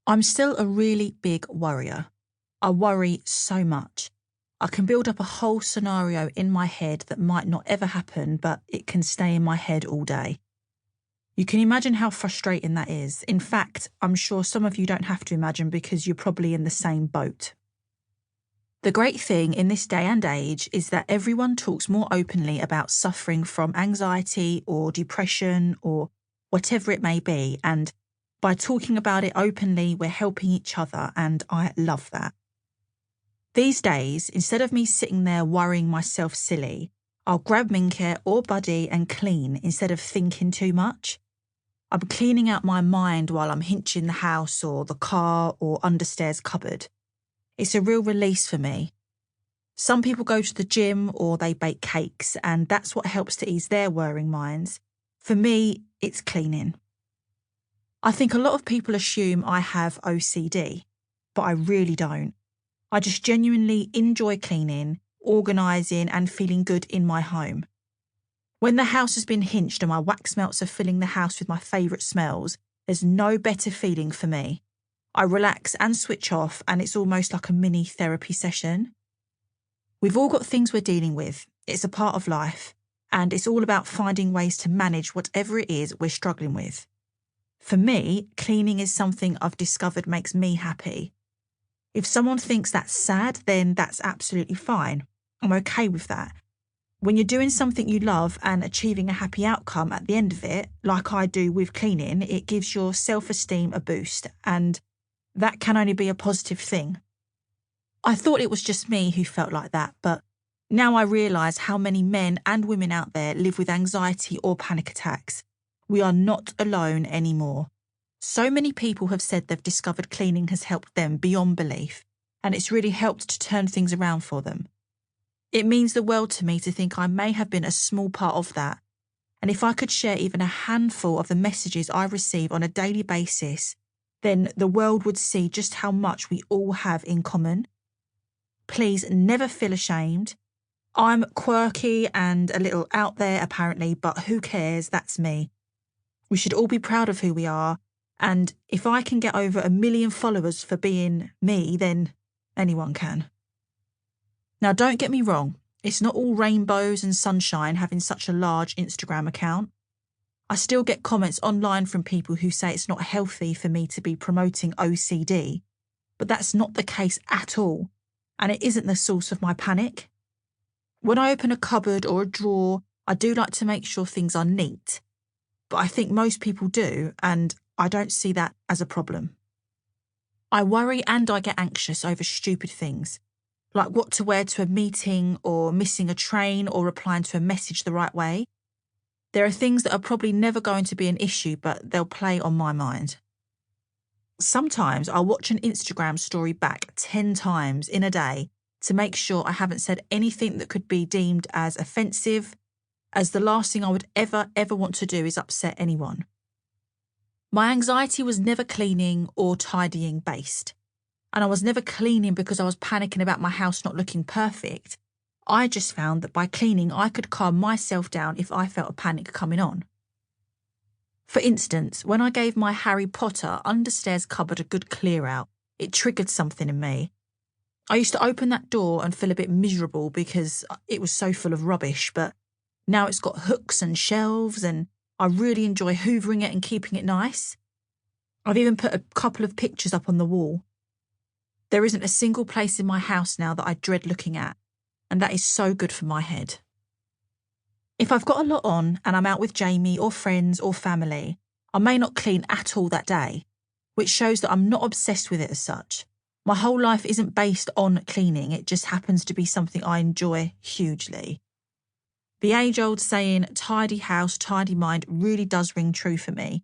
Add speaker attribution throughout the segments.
Speaker 1: I'm still a really big worrier. I worry so much. I can build up a whole scenario in my head that might not ever happen, but it can stay in my head all day. You can imagine how frustrating that is. In fact, I'm sure some of you don't have to imagine because you're probably in the same boat. The great thing in this day and age is that everyone talks more openly about suffering from anxiety or depression or whatever it may be, and by talking about it openly, we're helping each other, and I love that. These days, instead of me sitting there worrying myself silly, I'll grab Minke or Buddy and clean instead of thinking too much. I'm cleaning out my mind while I'm hinching the house or the car or understairs cupboard. It's a real release for me. Some people go to the gym or they bake cakes, and that's what helps to ease their worrying minds. For me, it's cleaning. I think a lot of people assume I have OCD, but I really don't. I just genuinely enjoy cleaning, organising and feeling good in my home. When the house has been hinched and my wax melts are filling the house with my favourite smells, there's no better feeling for me. I relax and switch off, and it's almost like a mini therapy session. We've all got things we're dealing with. It's a part of life, and it's all about finding ways to manage whatever it is we're struggling with. For me, cleaning is something I've discovered makes me happy. If someone thinks that's sad, then that's absolutely fine. I'm okay with that. When you're doing something you love and achieving a happy outcome at the end of it, like I do with cleaning, it gives your self-esteem a boost, and that can only be a positive thing. I thought it was just me who felt like that, but now I realise how many men and women out there live with anxiety or panic attacks. We are not alone anymore. So many people have said they've discovered cleaning has helped them beyond belief, and it's really helped to turn things around for them. It means the world to me to think I may have been a small part of that, and if I could share even a handful of the messages I receive on a daily basis, then the world would see just how much we all have in common. Please never feel ashamed. I'm quirky and a little out there apparently, but who cares? That's me. We should all be proud of who we are, and if I can get over 1 million followers for being me, then anyone can. Now, don't get me wrong, it's not all rainbows and sunshine having such a large Instagram account. I still get comments online from people who say it's not healthy for me to be promoting OCD, but that's not the case at all, and it isn't the source of my panic. When I open a cupboard or a drawer, I do like to make sure things are neat, but I think most people do, and I don't see that as a problem. I worry and I get anxious over stupid things, like what to wear to a meeting or missing a train or replying to a message the right way. There are things that are probably never going to be an issue, but they'll play on my mind. Sometimes I'll watch an Instagram story back 10 times in a day to make sure I haven't said anything that could be deemed as offensive, as the last thing I would ever want to do is upset anyone. My anxiety was never cleaning or tidying based, and I was never cleaning because I was panicking about my house not looking perfect. I just found that by cleaning, I could calm myself down if I felt a panic coming on. For instance, when I gave my Harry Potter understairs cupboard a good clear out, it triggered something in me. I used to open that door and feel a bit miserable because it was so full of rubbish, but now it's got hooks and shelves and I really enjoy hoovering it and keeping it nice. I've even put a couple of pictures up on the wall. There isn't a single place in my house now that I dread looking at, and that is so good for my head. If I've got a lot on and I'm out with Jamie or friends or family, I may not clean at all that day, which shows that I'm not obsessed with it as such. My whole life isn't based on cleaning, it just happens to be something I enjoy hugely. The age-old saying, tidy house, tidy mind, really does ring true for me.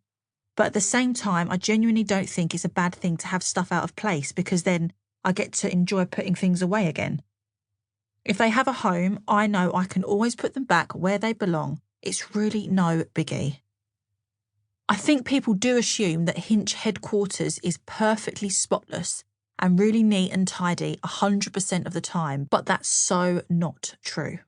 Speaker 1: But at the same time, I genuinely don't think it's a bad thing to have stuff out of place because then I get to enjoy putting things away again. If they have a home, I know I can always put them back where they belong. It's really no biggie. I think people do assume that Hinch headquarters is perfectly spotless and really neat and tidy 100% of the time, but that's so not true.